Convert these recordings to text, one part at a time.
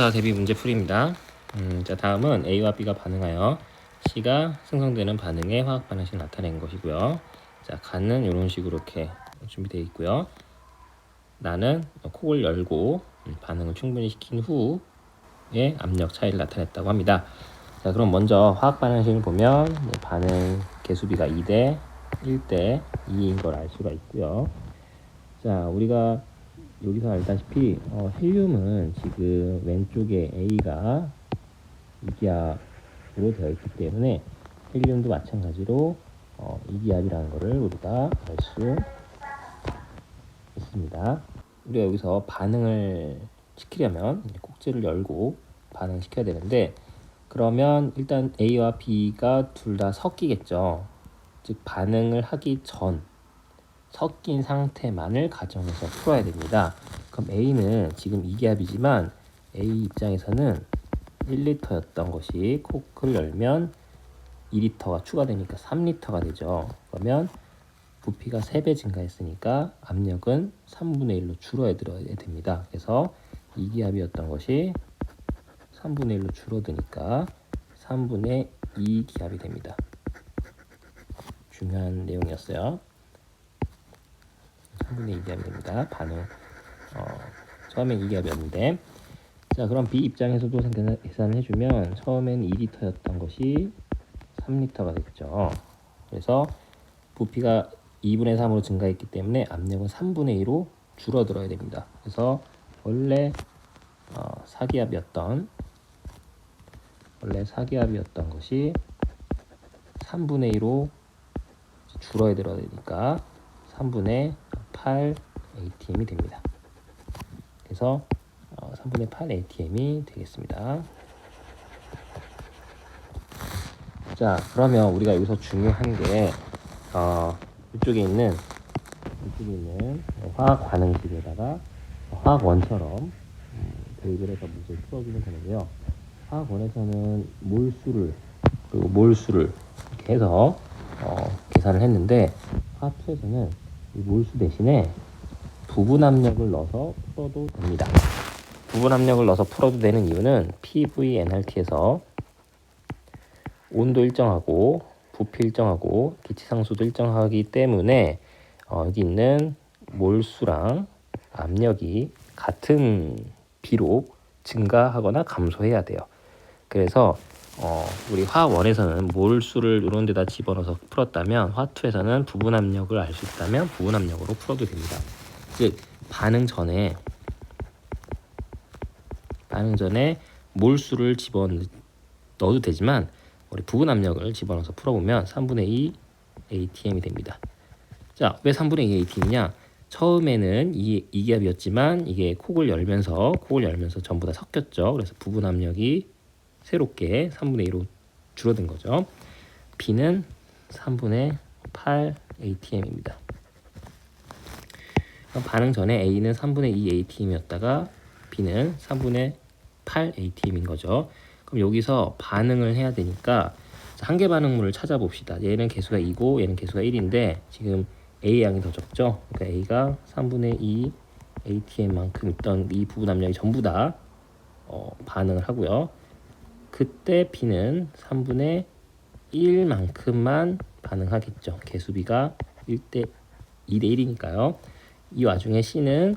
교사 대비 문제풀이입니다. 자, 다음은 A와 B가 반응하여 C가 생성되는 반응의 화학 반응식을 나타낸 것이고요. 자, 간은 이런 식으로 이렇게 준비되어 있고요. 나는 콕을 열고 반응을 충분히 시킨 후에 압력 차이를 나타냈다고 합니다. 자, 그럼 먼저 화학 반응식을 보면 반응 개수비가 2대 1대 2인 걸 알 수가 있고요. 자, 우리가 여기서 알다시피 헬륨은 지금 왼쪽에 A가 이기압으로 되어 있기 때문에 헬륨도 마찬가지로 이기압이라는 것을 우리가 알 수 있습니다. 우리가 여기서 반응을 시키려면 꼭지를 열고 반응시켜야 되는데, 그러면 일단 A와 B가 둘 다 섞이겠죠. 즉 반응을 하기 전 섞인 상태만을 가정해서 풀어야 됩니다. 그럼 A는 지금 이기압이지만 A 입장에서는 1리터였던 것이 코크를 열면 2리터가 추가되니까 3리터가 되죠. 그러면 부피가 3배 증가했으니까 압력은 3분의 1로 줄어들어야 됩니다. 그래서 이기압이었던 것이 3분의 1로 줄어드니까 3분의 2 기압이 됩니다. 중요한 내용이었어요. 3분의 2 기압이 됩니다. 반응 처음엔 2기압이었는데, 자, 그럼 B 입장에서도 계산을 해주면 처음엔 2리터였던 것이 3리터가 됐죠. 그래서 부피가 2분의 3으로 증가했기 때문에 압력은 3분의 2로 줄어들어야 됩니다. 그래서 원래 4기압이었던 것이 3분의 2로 줄어들어야 되니까 3분의 8 ATM이 됩니다. 그래서 3분의 8 ATM이 되겠습니다. 자, 그러면 우리가 여기서 중요한 게 이쪽에 있는 화학 반응식에다가 화학원처럼 대입을 해서 문제를 풀어주면 되는데요. 화학원에서는 몰수를 이렇게 해서 계산을 했는데, 화투에서는 이 몰수 대신에 부분 압력을 넣어서 풀어도 됩니다. 부분 압력을 넣어서 풀어도 되는 이유는 PVNRT에서 온도 일정하고 부피 일정하고 기체상수도 일정하기 때문에 여기 있는 몰수랑 압력이 같은 비로 증가하거나 감소해야 돼요. 그래서 우리 화원에서는 몰수를 이런 데다 집어넣어서 풀었다면, 화투에서는 부분 압력을 알 수 있다면 부분 압력으로 풀어도 됩니다. 즉 반응 전에 몰수를 집어넣어도 되지만 우리 부분 압력을 집어넣어서 풀어보면 3분의 2 ATM이 됩니다. 자, 왜 3분의 2 ATM이냐? 처음에는 이기압이었지만 이게 콕을 열면서 전부 다 섞였죠. 그래서 부분 압력이 새롭게 3분의 2로 줄어든 거죠. B는 3분의 8 ATM입니다. 반응 전에 A는 3분의 2 ATM이었다가 B는 3분의 8 ATM인 거죠. 그럼 여기서 반응을 해야 되니까 한계 반응물을 찾아봅시다. 얘는 개수가 2고 얘는 개수가 1인데 지금 A 양이 더 적죠. 그러니까 A가 3분의 2 ATM만큼 있던 이 부분 압력이 전부 다 반응을 하고요. 그때 B는 3분의 1만큼만 반응하겠죠. 개수비가 2대 1이니까요. 이 와중에 C는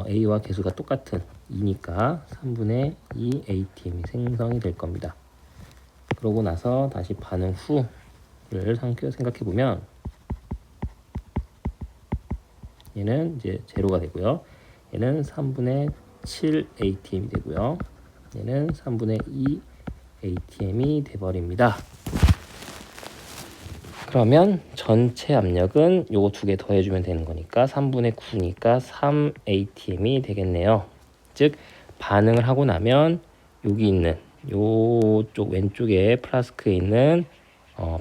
A와 개수가 똑같은 2니까 3분의 2 ATM이 생성이 될 겁니다. 그러고 나서 다시 반응 후를 생각해 보면 얘는 이제 제로가 되고요. 얘는 3분의 7 ATM이 되고요. 얘는 3분의 2 ATM이 돼버립니다. 그러면 전체 압력은 요거 두 개 더해주면 되는 거니까 3분의 9니까 3 ATM이 되겠네요. 즉 반응을 하고 나면 여기 있는 요쪽 왼쪽에 플라스크에 있는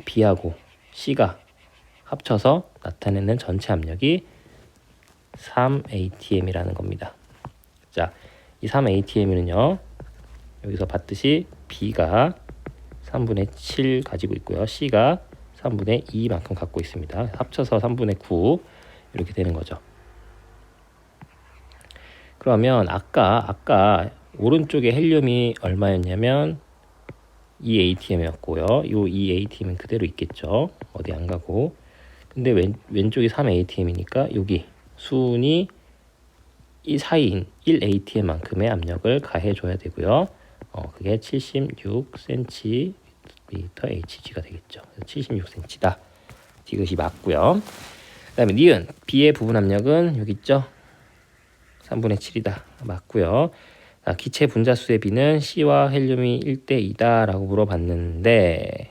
B하고 C가 합쳐서 나타내는 전체 압력이 3 ATM이라는 겁니다. 자, 이 3 ATM은요, 여기서 봤듯이 B가 3분의 7 가지고 있고요. C가 3분의 2만큼 갖고 있습니다. 합쳐서 3분의 9 이렇게 되는 거죠. 그러면 아까 오른쪽에 헬륨이 얼마였냐면 2ATM이었고요. 요 2ATM은 그대로 있겠죠. 어디 안 가고. 근데 왼쪽이 3ATM이니까 여기 수은이 이 사이인 1ATM만큼의 압력을 가해줘야 되고요. 그게 76cm HG가 되겠죠. 76cm다. 디귿이 맞고요. 그 다음에 니은 B의 부분 압력은 여기 있죠. 3분의 7이다. 맞고요. 기체 분자수의 B는 C와 헬륨이 1대2다 라고 물어봤는데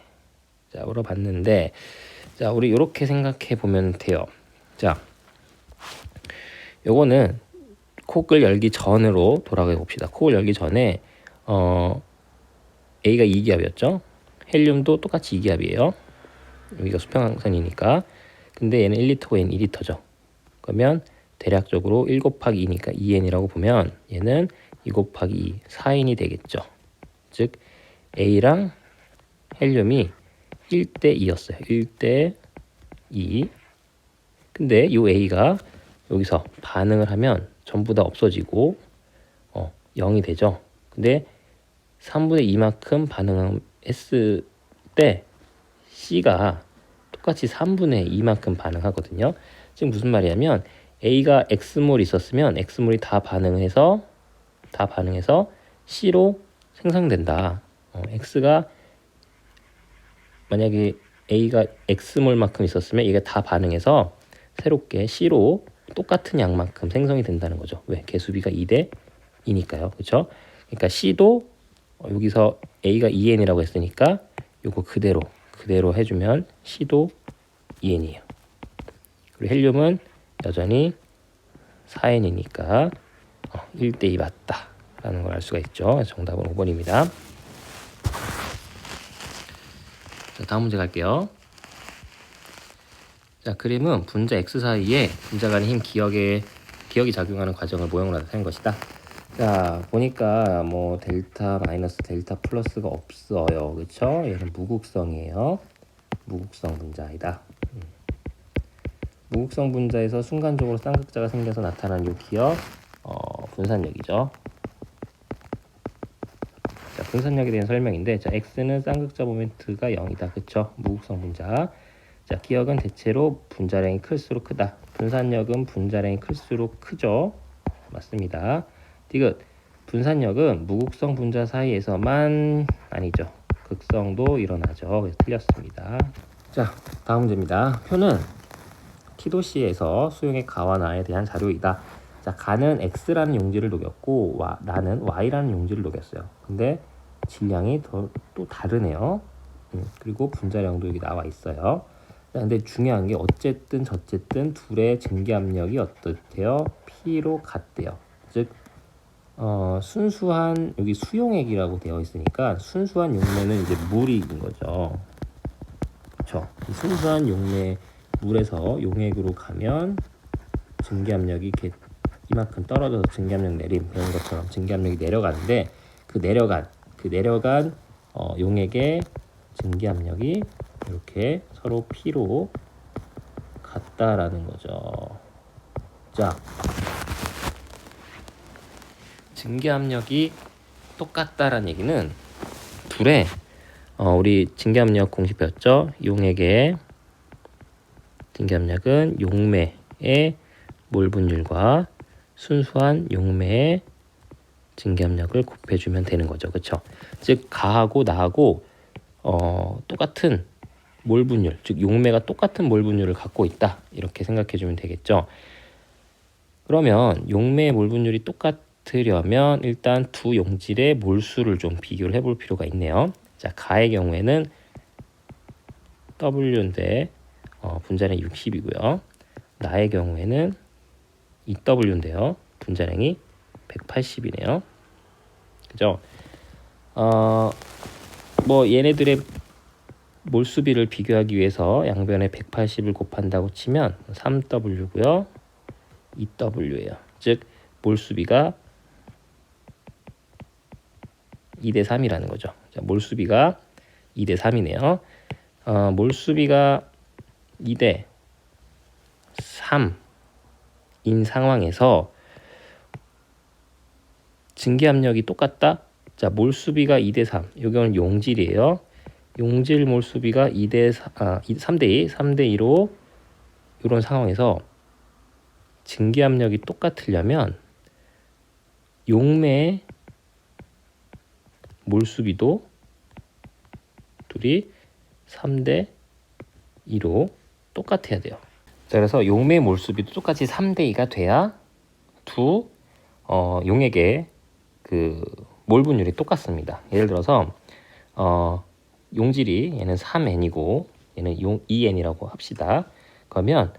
자 우리 이렇게 생각해 보면 돼요. 자 요거는 콕을 열기 전으로 돌아가 봅시다. 콕을 열기 전에 A가 2기압이었죠. 헬륨도 똑같이 2기압이에요. 여기가 수평항선이니까. 근데 얘는 1리터고 얘는 2리터죠. 그러면 대략적으로 1 곱하기 2니까 2N이라고 보면 얘는 2 곱하기 2, 4N이 되겠죠. 즉 A랑 헬륨이 1대2였어요. 1대2. 근데 이 A가 여기서 반응을 하면 전부 다 없어지고 0이 되죠. 근데 3분의 2만큼 반응했을 때 C가 똑같이 3분의 2만큼 반응하거든요. 지금 무슨 말이냐면 A가 X몰 있었으면 X몰이 다 반응해서 C로 생성된다. X가 만약에 A가 X몰만큼 있었으면 이게 다 반응해서 새롭게 C로 똑같은 양만큼 생성이 된다는 거죠. 왜? 개수비가 2대 2니까요. 그렇죠? 그러니까 C도 여기서 A가 2N이라고 했으니까 요거 그대로 해주면 C도 2N이에요. 그리고 헬륨은 여전히 4N이니까 1대2 맞다 라는 걸 알 수가 있죠. 정답은 5번입니다. 자, 다음 문제 갈게요. 자, 그림은 분자 X 사이에 분자 간의 힘 기억이 작용하는 과정을 모형으로 나타낸 것이다. 자, 보니까 뭐 델타 마이너스 델타 플러스가 없어요. 그쵸? 얘는 무극성이에요. 무극성 분자이다. 무극성 분자에서 순간적으로 쌍극자가 생겨서 나타난 요 기억 분산력이죠. 자, 분산력에 대한 설명인데, 자, X는 쌍극자 모멘트가 0이다. 그쵸? 무극성 분자. 자, 기억은 대체로 분자량이 클수록 크다. 분산력은 분자량이 클수록 크죠. 맞습니다. 디귿. 분산력은 무극성 분자 사이에서만 아니죠. 극성도 일어나죠. 그래서 틀렸습니다. 자, 다음 문제입니다. 표는 T도시에서 수용의 가와 나에 대한 자료이다. 자, 가는 X라는 용지를 녹였고 나는 Y라는 용지를 녹였어요. 근데 질량이 또 다르네요. 그리고 분자량도 여기 나와 있어요. 자, 근데 중요한 게 어쨌든 저쨌든 둘의 증기압력이 어떻대요? P로 같대요. 즉 순수한 여기 수용액이라고 되어 있으니까 순수한 용매는 이제 물인 거죠. 그렇죠? 순수한 용매 물에서 용액으로 가면 증기압력이 이렇게 이만큼 떨어져서 증기압력 내림 그런 것처럼 증기압력이 내려가는데 그 내려간 용액의 증기압력이 이렇게 서로 P로 같다라는 거죠. 자, 증기압력이 똑같다라는 얘기는 둘의 우리 증기압력 공식 배웠죠? 용액의 증기압력은 용매의 몰 분율과 순수한 용매의 증기압력을 곱해주면 되는 거죠. 그렇죠? 즉 가하고 나하고 똑같은 몰 분율, 즉 용매가 똑같은 몰 분율을 갖고 있다. 이렇게 생각해 주면 되겠죠. 그러면 용매의 몰 분율이 똑같으려면 일단 두 용질의 몰수를 좀 비교를 해볼 필요가 있네요. 자, 가의 경우에는 W인데 분자량이 60이고요. 나의 경우에는 2W인데요. 분자량이 180이네요. 그죠? 뭐 얘네들의 몰수비를 비교하기 위해서 양변에 180을 곱한다고 치면 3W고요. 2W예요. 즉 몰수비가 2대3이라는 거죠. 자, 몰수비가 2대3이네요. 몰수비가 2대3인 상황에서 증기압력이 똑같다. 자, 몰수비가 2대 3. 이건 용질이에요. 용질 몰수비가 3대 2, 3대 2로 이런 상황에서 증기압력이 똑같으려면 용매의 몰수비도 둘이 3대 2로 똑같아야 돼요. 자, 그래서 용매의 몰수비도 똑같이 3대 2가 돼야 두 용액의 그 몰 분율이 똑같습니다. 예를 들어서 용질이 얘는 3N이고 얘는 2N이라고 합시다. 그러면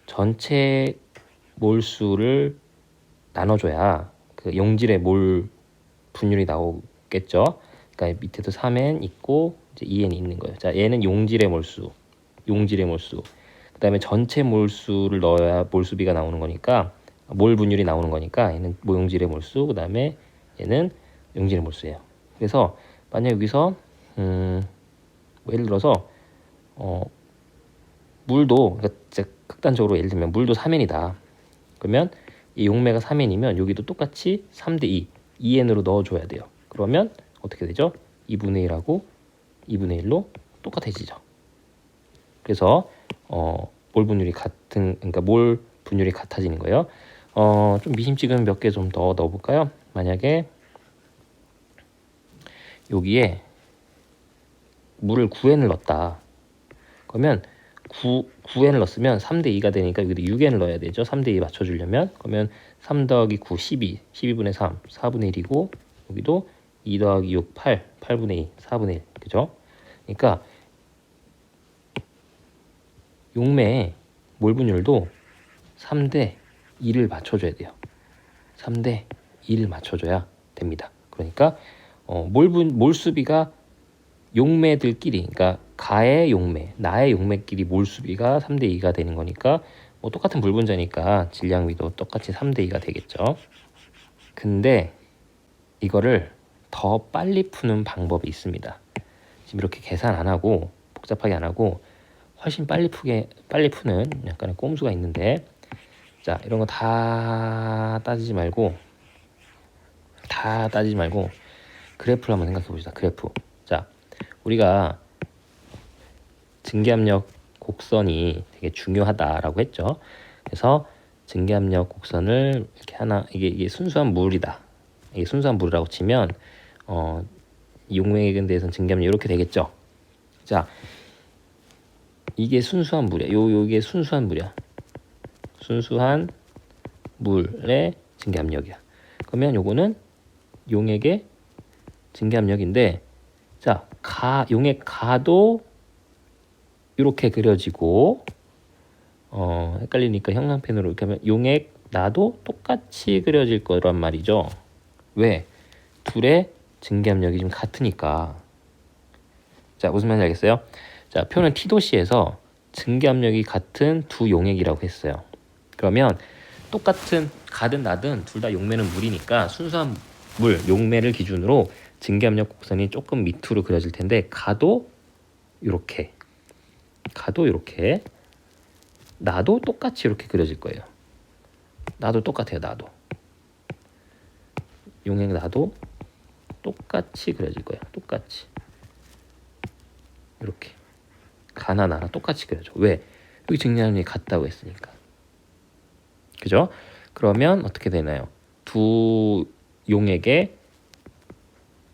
전체 몰수를 나눠줘야 그 용질의 몰 분율이 나오겠죠. 그러니까 밑에도 3N 있고 이제 2N이 있는 거예요. 자, 얘는 용질의 몰수. 그다음에 전체 몰수를 넣어야 몰수비가 나오는 거니까 몰 분율이 나오는 거니까 얘는 모용질의 몰수. 그다음에 얘는 용질의 몰수예요. 그래서 만약 여기서 뭐 예를 들어서 물도 그러니까 극단적으로 예를 들면 물도 3N이다. 그러면 이 용매가 3N이면 여기도 똑같이 3대 2, 2N으로 넣어줘야 돼요. 그러면 어떻게 되죠? 2분의 1하고 2분의 1로 똑같아지죠. 그래서 몰 분율이 그러니까 몰 분율이 같아지는 거예요. 좀 미심지근 몇 개 좀 더 넣어볼까요? 만약에 여기에 물을 9N을 넣었다. 그러면 9N을 넣었으면 3대 2가 되니까 여기도 6N을 넣어야 되죠. 3대 2 맞춰주려면. 그러면 3 더하기 9, 12분의 3, 4분의 1이고 여기도 2 더하기 6, 8분의 2, 4분의 1. 그죠? 그러니까 용매의 몰 분율도 3대 2를 맞춰줘야 돼요. 3대 2를 맞춰줘야 됩니다. 그러니까 몰수비가 용매들끼리, 그러니까 가의 용매, 나의 용매끼리 몰수비가 3대 2가 되는 거니까 뭐 똑같은 물 분자니까 질량비도 똑같이 3대 2가 되겠죠. 근데 이거를 더 빨리 푸는 방법이 있습니다. 지금 이렇게 계산 안 하고 복잡하게 안 하고 훨씬 빨리 푸는 약간의 꼼수가 있는데, 자, 이런 거 다 따지지 말고 그래프를 한번 생각해 봅시다. 그래프. 자, 우리가 증기압력 곡선이 되게 중요하다라고 했죠. 그래서 증기압력 곡선을 이렇게 하나, 이게 순수한 물이다. 이게 순수한 물이라고 치면 이 용매에 대해서는 증기압력 이렇게 되겠죠. 자, 이게 순수한 물이야. 요게 순수한 물이야. 순수한 물의 증기압력이야. 그러면 요거는 용액의 증기압력인데, 자, 용액 가도 이렇게 그려지고, 헷갈리니까 형광펜으로 이렇게 하면 용액 나도 똑같이 그려질 거란 말이죠. 왜? 둘의 증기압력이 좀 같으니까. 자, 무슨 말인지 알겠어요? 자, 표는 T도시에서 증기압력이 같은 두 용액이라고 했어요. 그러면 똑같은 가든 나든 둘 다 용매는 물이니까 순수한 물, 용매를 기준으로 증기압력 곡선이 조금 밑으로 그려질 텐데, 가도 이렇게 나도 똑같이 이렇게 그려질 거예요. 나도 똑같아요. 나도 용액 나도 똑같이 그려질 거예요. 똑같이 이렇게 가나 나나 똑같이 그려져. 왜? 여기 증기압력이 같다고 했으니까. 그죠? 그러면 어떻게 되나요? 두 용액의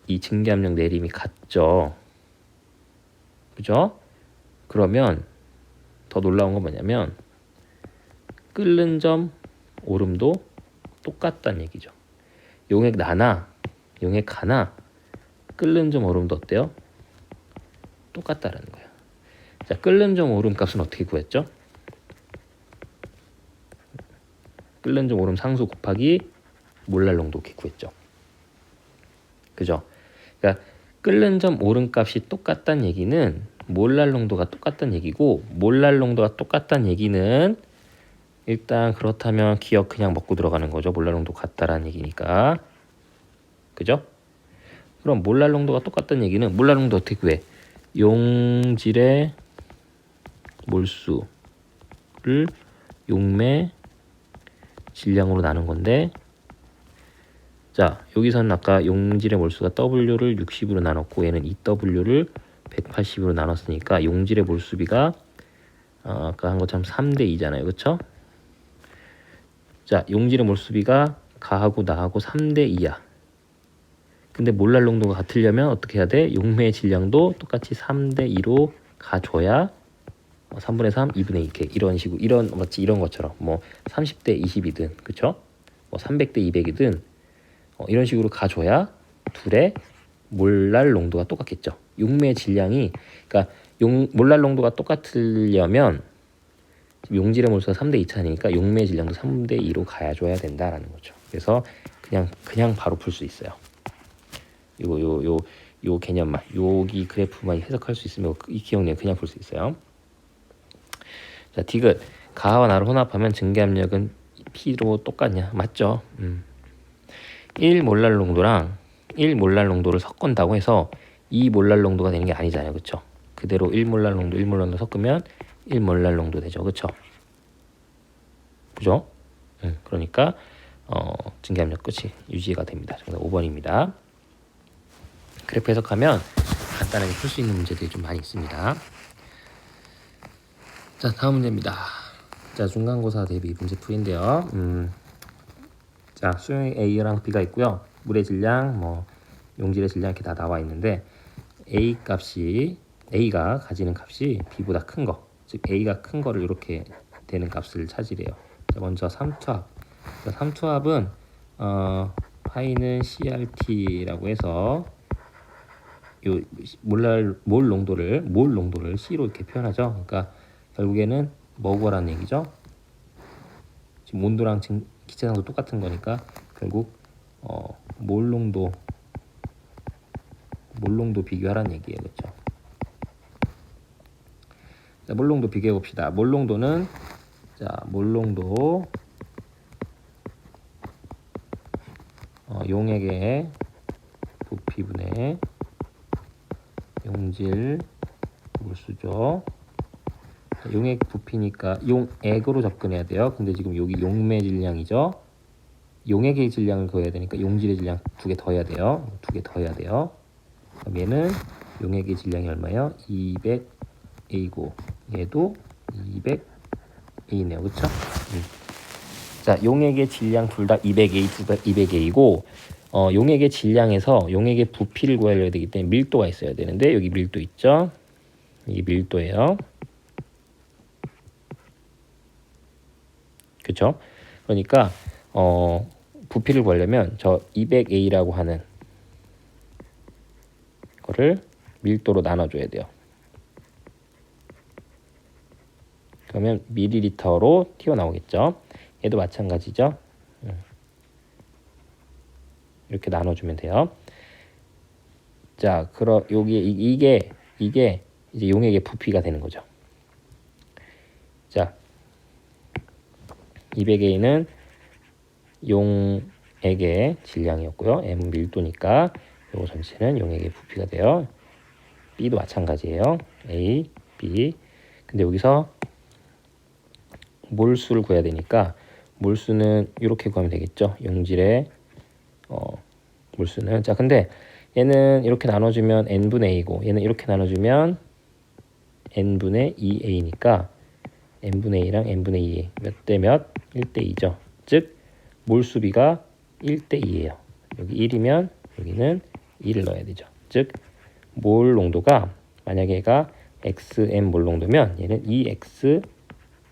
이 증기압력 내림이 같죠. 그죠? 그러면 더 놀라운 건 뭐냐면 끓는 점 오름도 똑같다는 얘기죠. 용액 나나 용액 가나 끓는 점 오름도 어때요? 똑같다라는 거예요. 자, 끓는 점 오름 값은 어떻게 구했죠? 끓는 점 오름 상수 곱하기 몰랄 농도 이렇게 구했죠. 그죠? 그러니까 끓는 점 오름 값이 똑같다는 얘기는 몰랄 농도가 똑같다는 얘기고, 몰랄 농도가 똑같다는 얘기는 일단 그렇다면 기억 그냥 먹고 들어가는 거죠. 몰랄 농도 같다라는 얘기니까. 그죠? 그럼 몰랄 농도가 똑같다는 얘기는 몰랄 농도 어떻게 구해? 용질의 몰수를 용매 질량으로 나눈 건데, 자, 여기서는 아까 용질의 몰수가 W를 60으로 나눴고 얘는 EW를 180으로 나눴으니까 용질의 몰수비가 아까 한 것처럼 3대 2잖아요. 그쵸? 자, 용질의 몰수비가 가하고 나하고 3대 2야. 근데 몰랄 농도가 같으려면 어떻게 해야 돼? 용매의 질량도 똑같이 3대 2로 가줘야 3분의 3, 2분의 2 이렇게 이런 식으로 마치 이런 것처럼 뭐 30대 20이든 그쵸? 뭐 300대 200이든 이런 식으로 가줘야 둘의 몰랄 농도가 똑같겠죠. 용매의 질량이 그러니까 몰랄 농도가 똑같으려면 용질의 몰수가 3대 2 차니까 용매의 질량도 3대 2로 가줘야 된다라는 거죠. 그래서 그냥 바로 풀 수 있어요. 요 개념만 여기 그래프만 해석할 수 있으면 이 기억력 그냥 풀 수 있어요. 자, 디귿 가와 나를 혼합하면 증기압력은 P로 똑같냐? 맞죠? 1몰랄 농도랑 1몰랄 농도를 섞은다고 해서 2몰랄 농도가 되는 게 아니잖아요. 그쵸? 그대로 1몰랄 농도 1몰랄 농도 섞으면 1몰랄 농도 되죠. 그쵸? 그죠? 그러니까 증기압력 끝이 유지가 됩니다. 정답 5번입니다. 그래프 해석하면 간단하게 풀 수 있는 문제들이 좀 많이 있습니다. 자, 다음 문제입니다. 자, 중간고사 대비 문제풀이인데요. 자, 수용액 A랑 B가 있고요. 물의 질량, 뭐 용질의 질량 이렇게 다 나와 있는데 A가 가지는 값이 B보다 큰 거, 즉 A가 큰 거를 이렇게 되는 값을 찾으래요. 자, 먼저 삼투압. 자, 삼투압은 파이는 CRT라고 해서 요 몰 농도를 C로 이렇게 표현하죠. 그러니까 결국에는 뭐고라는 얘기죠. 지금 온도랑 기체상도 똑같은 거니까 결국 몰 농도 비교하라는 얘기예요. 그렇죠? 자, 몰 농도 비교해 봅시다. 몰 농도는 용액의 부피분의 용질 몰수죠. 용액 부피니까 용액으로 접근해야 돼요. 근데 지금 여기 용매 질량이죠. 용액의 질량을 구해야 되니까 용질의 질량 2개 더해야 돼요. 2개 더해야 돼요. 그럼 얘는 용액의 질량이 얼마예요? 200A고 얘도 200A네요. 그쵸? 자, 용액의 질량 둘 다 200A, 200A고 용액의 질량에서 용액의 부피를 구하려야 되기 때문에 밀도가 있어야 되는데 여기 밀도 있죠? 이게 밀도예요. 그쵸? 그러니까 부피를 구하려면 저 200A라고 하는 거를 밀도로 나눠줘야 돼요. 그러면 밀리리터로 튀어나오겠죠. 얘도 마찬가지죠. 이렇게 나눠주면 돼요. 자, 그럼 이게 이제 용액의 부피가 되는 거죠. 자, 200A는 용액의 질량이었고요. M 밀도니까 요거 전체는 용액의 부피가 돼요. B도 마찬가지예요. A, B. 근데 여기서 몰수를 구해야 되니까 몰수는 이렇게 구하면 되겠죠. 용질의 몰수는. 자, 근데 얘는 이렇게 나눠주면 n분의 a고 얘는 이렇게 나눠주면 n분의 2a니까 n분의 a랑 n분의 2a 몇 대 몇? 1대 2죠. 즉 몰수비가 1대 2예요. 여기 1이면 여기는 2를 넣어야 되죠. 즉 몰 농도가 만약에 얘가 xm 몰 농도면 얘는 2x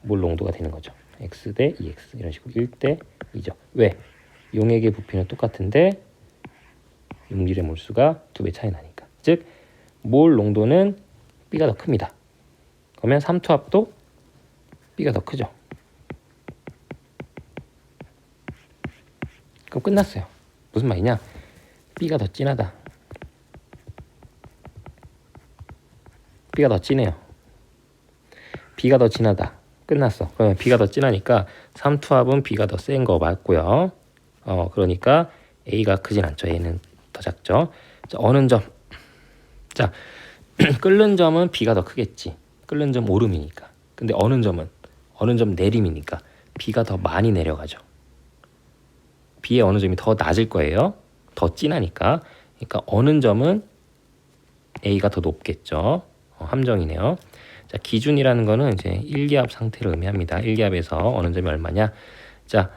몰 농도가 되는 거죠. x 대 2x 이런 식으로 1대 2죠. 왜? 용액의 부피는 똑같은데 용질의 몰수가 2배 차이 나니까. 즉 몰 농도는 B가 더 큽니다. 그러면 삼투압도 B가 더 크죠. 그럼 끝났어요. 무슨 말이냐? B가 더 진하다. B가 더 진해요. B가 더 진하다. 끝났어. 그러면 B가 더 진하니까 삼투압은 B가 더 센 거 맞고요. 그러니까 A가 크진 않죠. A는 더 작죠. 자, 어느 점? 자, 끓는 점은 B가 더 크겠지. 끓는 점 오름이니까. 근데 어느 점 내림이니까 B가 더 많이 내려가죠. B의 어느 점이 더 낮을 거예요. 더 진하니까. 그러니까 어느 점은 A가 더 높겠죠. 함정이네요. 자, 기준이라는 거는 이제 1기압 상태를 의미합니다. 1기압에서 어느 점이 얼마냐. 자,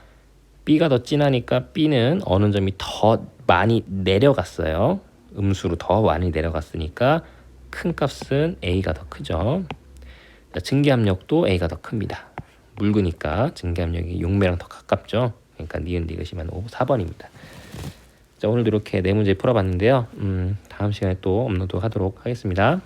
B가 더 진하니까 B는 어느 점이 더 많이 내려갔어요. 음수로 더 많이 내려갔으니까 큰 값은 A가 더 크죠. 자, 증기압력도 A가 더 큽니다. 묽으니까 증기압력이 용매랑 더 가깝죠. 그러니까 니은 디귿이면 4번입니다. 자, 오늘도 이렇게 네 문제 풀어봤는데요. 다음 시간에 또 업로드 하도록 하겠습니다.